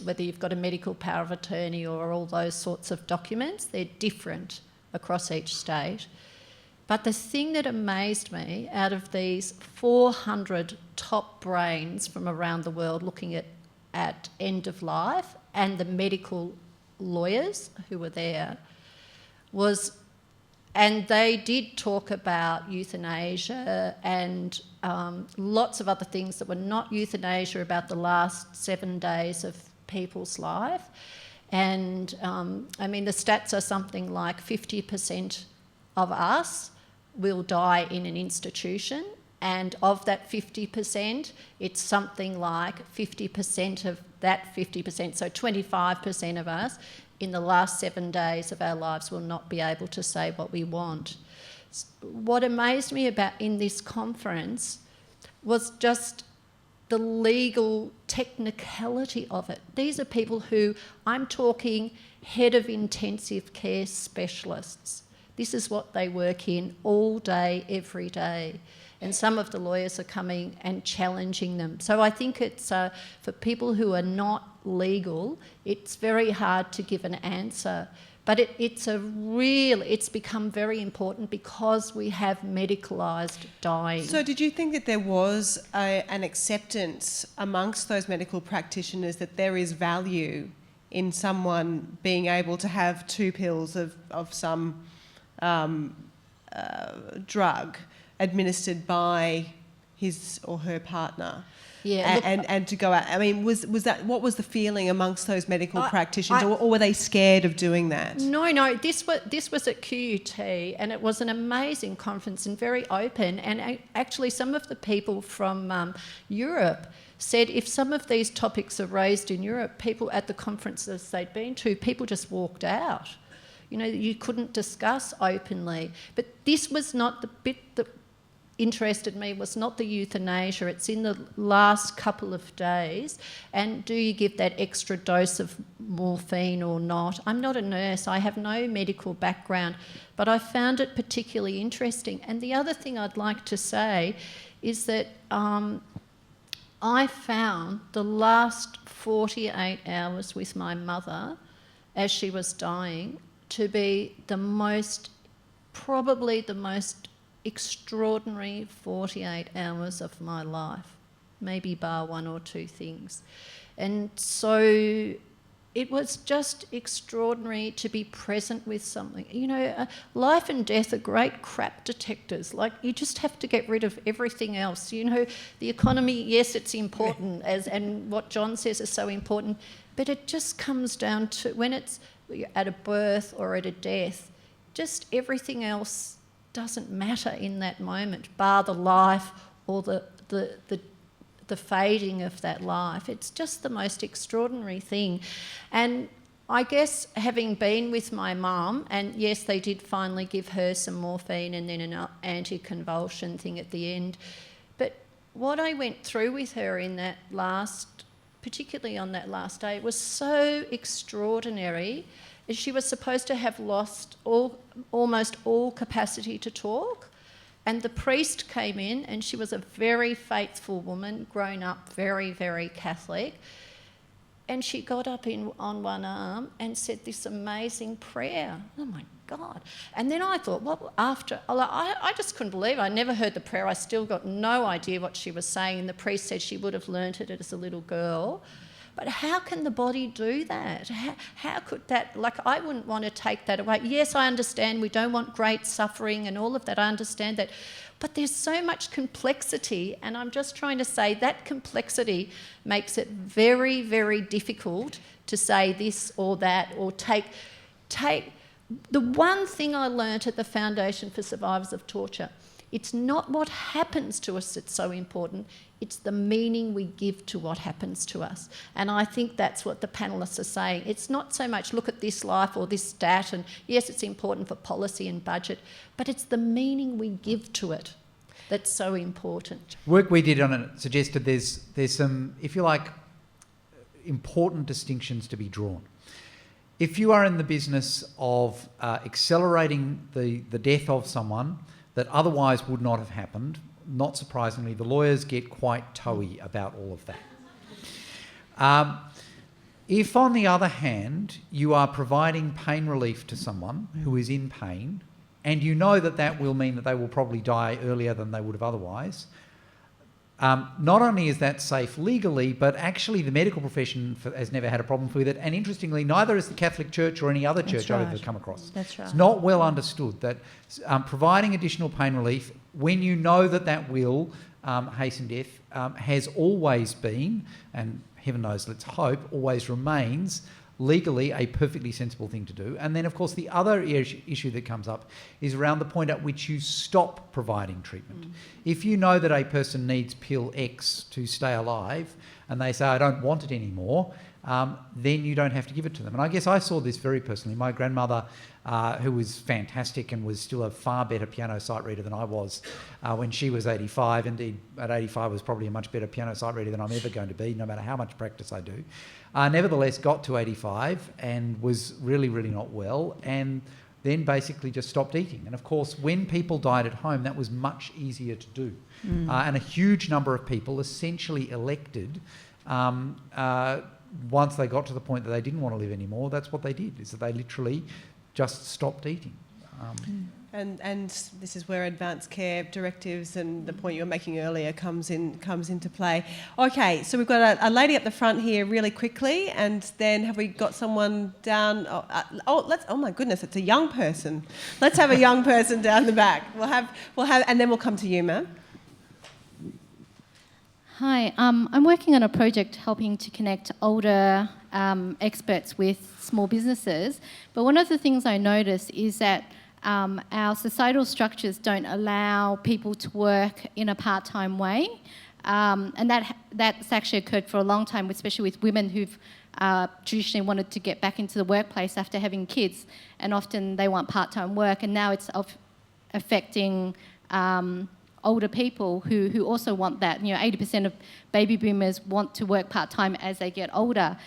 whether you've got a medical power of attorney or all those sorts of documents, they're different across each state. But the thing that amazed me, out of these 400 top brains from around the world looking at end of life and the medical lawyers who were there, was, and they did talk about euthanasia and lots of other things that were not euthanasia about the last 7 days of people's life. And I mean, the stats are something like 50% of us will die in an institution, and of that 50%, it's something like 50% of that 50%, so 25% of us in the last 7 days of our lives will not be able to say what we want. What amazed me about in this conference was just the legal technicality of it. These are people who, I'm talking head of intensive care specialists. This is what they work in all day, every day. And some of the lawyers are coming and challenging them. So I think it's, for people who are not legal, it's very hard to give an answer. But it's become very important because we have medicalised dying. So did you think that there was an acceptance amongst those medical practitioners that there is value in someone being able to have 2 pills of some drug administered by his or her partner? Yeah, and to go out. I mean, was that, what was the feeling amongst those medical practitioners, or were they scared of doing that? No, this was at QUT, and it was an amazing conference and very open. And actually, some of the people from Europe said if some of these topics are raised in Europe, people at the conferences they'd been to, people just walked out. You know, you couldn't discuss openly. But this was not the bit that interested me, was not the euthanasia. It's in the last couple of days. And do you give that extra dose of morphine or not? I'm not a nurse. I have no medical background. But I found it particularly interesting. And the other thing I'd like to say is that I found the last 48 hours with my mother as she was dying to be probably the most extraordinary 48 hours of my life, maybe bar 1 or 2 things. And so it was just extraordinary to be present with something. You know, life and death are great crap detectors. Like, you just have to get rid of everything else. You know, the economy, yes, it's important, and what John says is so important, but it just comes down to when it's at a birth or at a death, just everything else doesn't matter in that moment, bar the life or the fading of that life. It's just the most extraordinary thing. And I guess having been with my mum, and yes, they did finally give her some morphine and then an anti-convulsion thing at the end, but what I went through with her in that particularly on that last day, was so extraordinary. She was supposed to have lost almost all capacity to talk, and the priest came in, and she was a very faithful woman, grown up very, very Catholic, and she got up on one arm and said this amazing prayer. Oh my God. And then I thought, well, I just couldn't believe it. I never heard the prayer. I still got no idea what she was saying, and the priest said she would have learnt it as a little girl. But how can the body do that? How could that, like, I wouldn't want to take that away. Yes, I understand we don't want great suffering and all of that. I understand that. But there's so much complexity, and I'm just trying to say that complexity makes it very, very difficult to say this or that, or take... The one thing I learnt at the Foundation for Survivors of Torture, it's not what happens to us that's so important, it's the meaning we give to what happens to us. And I think that's what the panellists are saying. It's not so much look at this life or this stat, and yes, it's important for policy and budget, but it's the meaning we give to it that's so important. Work we did on it suggested there's some, if you like, important distinctions to be drawn. If you are in the business of accelerating the death of someone that otherwise would not have happened, not surprisingly, the lawyers get quite toey about all of that. If, on the other hand, you are providing pain relief to someone who is in pain, and you know that that will mean that they will probably die earlier than they would have otherwise, not only is that safe legally, but actually the medical profession has never had a problem with it. And interestingly, neither is the Catholic Church or any other church I've ever come across. That's right. It's not well understood that providing additional pain relief, when you know that that will hasten death, has always been, and heaven knows, let's hope, always remains legally a perfectly sensible thing to do. And then, of course, the other issue that comes up is around the point at which you stop providing treatment. If you know that a person needs pill X to stay alive and they say, I don't want it anymore, then you don't have to give it to them. And I guess I saw this very personally. My grandmother, who was fantastic and was still a far better piano sight reader than I was when she was 85, indeed at 85 was probably a much better piano sight reader than I'm ever going to be, no matter how much practice I do. Nevertheless, got to 85 and was really, really not well, and then basically just stopped eating. And of course, when people died at home, that was much easier to do. And a huge number of people essentially elected, once they got to the point that they didn't want to live anymore, that's what they did, is that they literally just stopped eating. And this is where advanced care directives and the point you were making earlier comes into play. Okay, so we've got a lady up the front here really quickly, and then have we got someone down? Oh my goodness, it's a young person. Let's have a young person down the back. We'll have, and then we'll come to you, ma'am. Hi, I'm working on a project helping to connect older experts with small businesses. But one of the things I notice is that our societal structures don't allow people to work in a part-time way. And that's actually occurred for a long time, especially with women who've traditionally wanted to get back into the workplace after having kids. And often they want part-time work, and now it's affecting older people who also want that. 80% of baby boomers want to work part-time as they get older.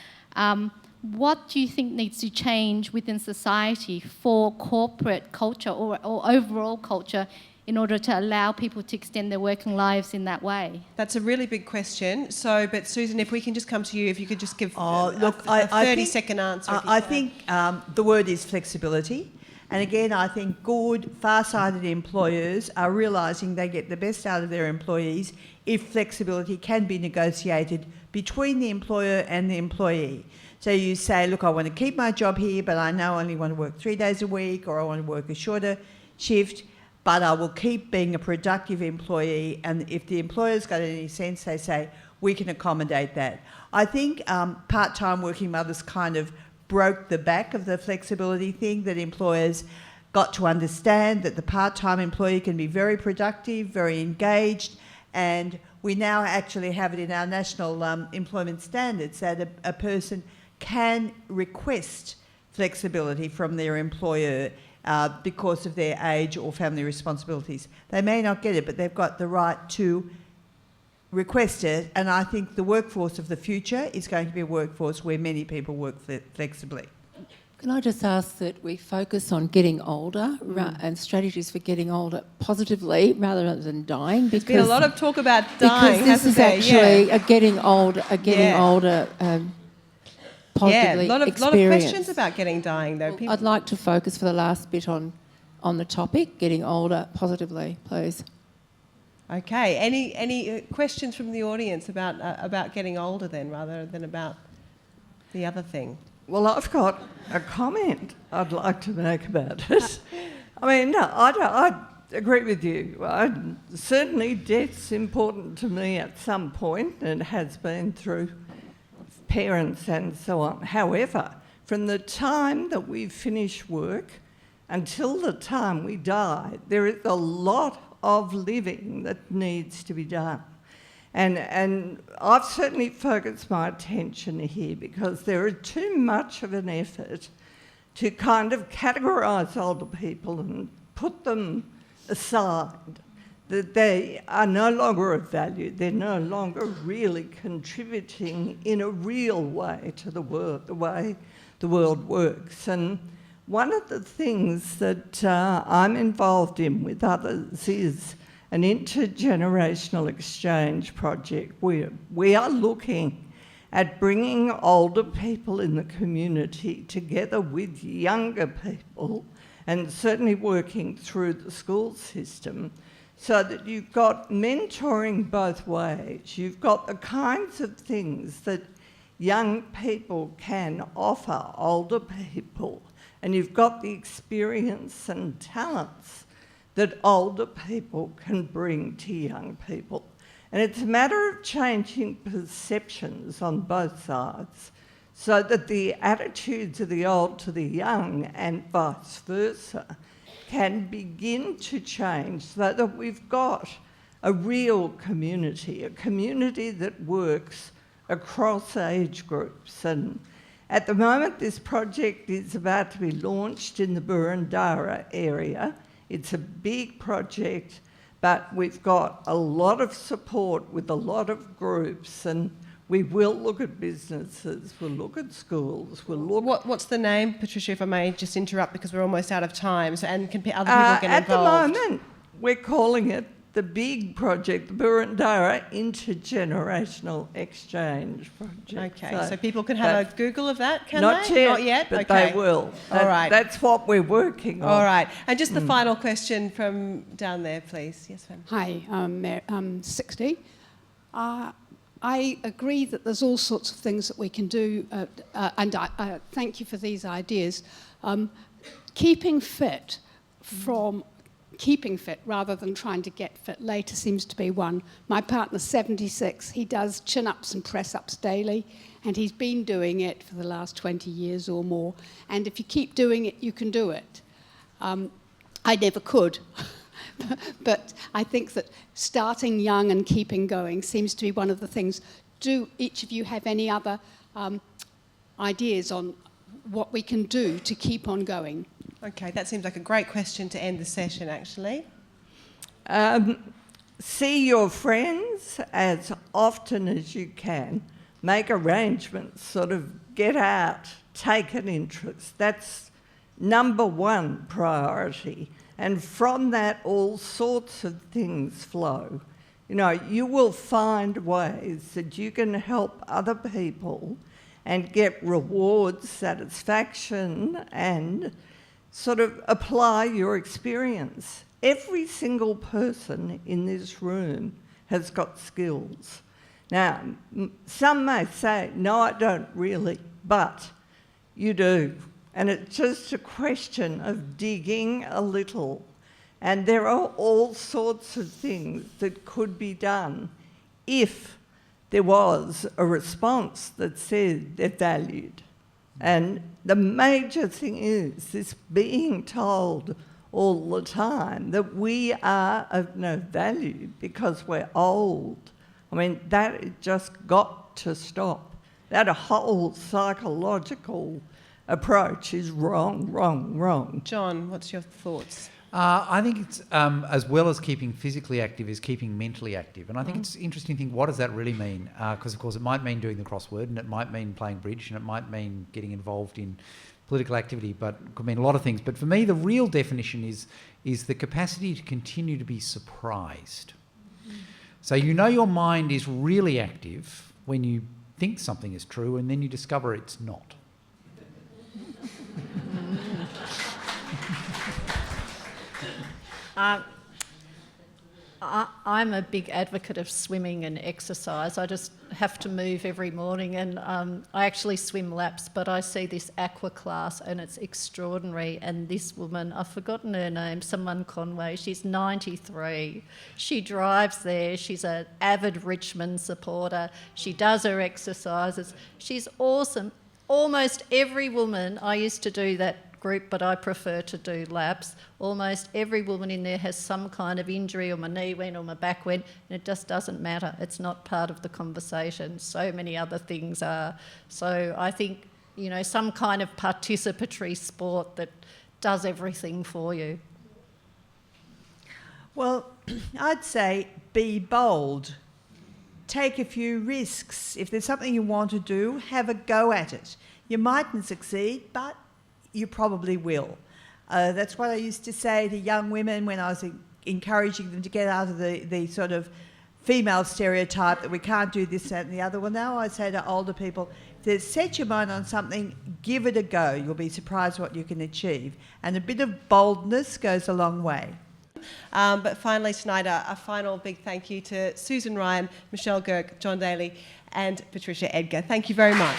What do you think needs to change within society for corporate culture or overall culture in order to allow people to extend their working lives in that way? That's a really big question. So, but Susan, if we can just come to you, if you could just give a 30-second answer. I think the word is flexibility. And again, I think good, far-sighted employers are realising they get the best out of their employees if flexibility can be negotiated between the employer and the employee. So you say, look, I want to keep my job here, but I now only want to work 3 days a week, or I want to work a shorter shift, but I will keep being a productive employee. And if the employer's got any sense, they say, we can accommodate that. I think part-time working mothers kind of broke the back of the flexibility thing, that employers got to understand that the part-time employee can be very productive, very engaged, and we now actually have it in our national employment standards that a person can request flexibility from their employer because of their age or family responsibilities. They may not get it, but they've got the right to request it, and I think the workforce of the future is going to be a workforce where many people work flexibly. Can I just ask that we focus on getting older and strategies for getting older positively rather than dying? Because there's been a lot of talk about dying, because this is actually a getting older positively a lot of questions about dying though. Well, I'd like to focus for the last bit on the topic, getting older positively, please. Okay. Any questions from the audience about getting older then, rather than about the other thing? Well, I've got a comment I'd like to make about it. I mean, no, I agree with you. Certainly death's important to me at some point, and it has been through parents and so on. However, from the time that we finish work until the time we die, there is a lot of living that needs to be done. And I've certainly focused my attention here because there is too much of an effort to kind of categorise older people and put them aside, that they are no longer of value, they're no longer really contributing in a real way to the world, the way the world works. And one of the things that I'm involved in with others is an intergenerational exchange project where we are looking at bringing older people in the community together with younger people, and certainly working through the school system, so that you've got mentoring both ways. You've got the kinds of things that young people can offer older people, and you've got the experience and talents that older people can bring to young people. And it's a matter of changing perceptions on both sides so that the attitudes of the old to the young and vice versa can begin to change, so that we've got a real community, a community that works across age groups. And at the moment, this project is about to be launched in the Burundara area. It's a big project, but we've got a lot of support with a lot of groups, and we will look at businesses, we'll look at schools, we'll look... What's the name, Patricia, if I may just interrupt, because we're almost out of time, so, and can other people get involved? At the moment, we're calling it the big project, the Burundara Intergenerational Exchange Project. Okay, so people can have a Google of that, can not they? Yet, not yet, but okay. they will. All right. That's what we're working on. All right, and just the final question from down there, please. Yes, ma'am. Hi, I'm 60. I agree that there's all sorts of things that we can do, and I thank you for these ideas. Keeping fit rather than trying to get fit later seems to be one. My partner's 76. He does chin-ups and press-ups daily, and he's been doing it for the last 20 years or more. And if you keep doing it, you can do it. I never could. But I think that starting young and keeping going seems to be one of the things. Do each of you have any other ideas on what we can do to keep on going? Okay, that seems like a great question to end the session, actually. See your friends as often as you can. Make arrangements, sort of get out, take an interest. That's number one priority. And from that, all sorts of things flow. You know, you will find ways that you can help other people and get rewards, satisfaction, and sort of apply your experience. Every single person in this room has got skills. Now, some may say, no, I don't really, but you do. And it's just a question of digging a little. And there are all sorts of things that could be done if there was a response that said they're valued. And the major thing is this being told all the time that we are of no value because we're old. I mean, that just got to stop. That whole psychological approach is wrong. John, what's your thoughts? I think it's, as well as keeping physically active, is keeping mentally active. And I think it's interesting to think, what does that really mean? Because, of course, it might mean doing the crossword, and it might mean playing bridge, and it might mean getting involved in political activity, but it could mean a lot of things. But for me, the real definition is the capacity to continue to be surprised. So you know your mind is really active when you think something is true, and then you discover it's not. I'm a big advocate of swimming and exercise. I just have to move every morning, and I actually swim laps, but I see this aqua class and it's extraordinary. And this woman, I've forgotten her name, someone Conway, she's 93. She drives there. She's an avid Richmond supporter. She does her exercises. She's awesome. Almost every woman, I used to do that group, but I prefer to do laps. Almost every woman in there has some kind of injury, or my knee went or my back went, and it just doesn't matter. It's not part of the conversation. So many other things are. So I think, you know, some kind of participatory sport that does everything for you. Well, I'd say be bold. Take a few risks. If there's something you want to do, have a go at it. You mightn't succeed, but you probably will. That's what I used to say to young women when I was encouraging them to get out of the sort of female stereotype that we can't do this, that and the other. Well, now I say to older people, set your mind on something, give it a go. You'll be surprised what you can achieve. And a bit of boldness goes a long way. But finally tonight, a final big thank you to Susan Ryan, Michele Gierck, John Daly and Patricia Edgar. Thank you very much.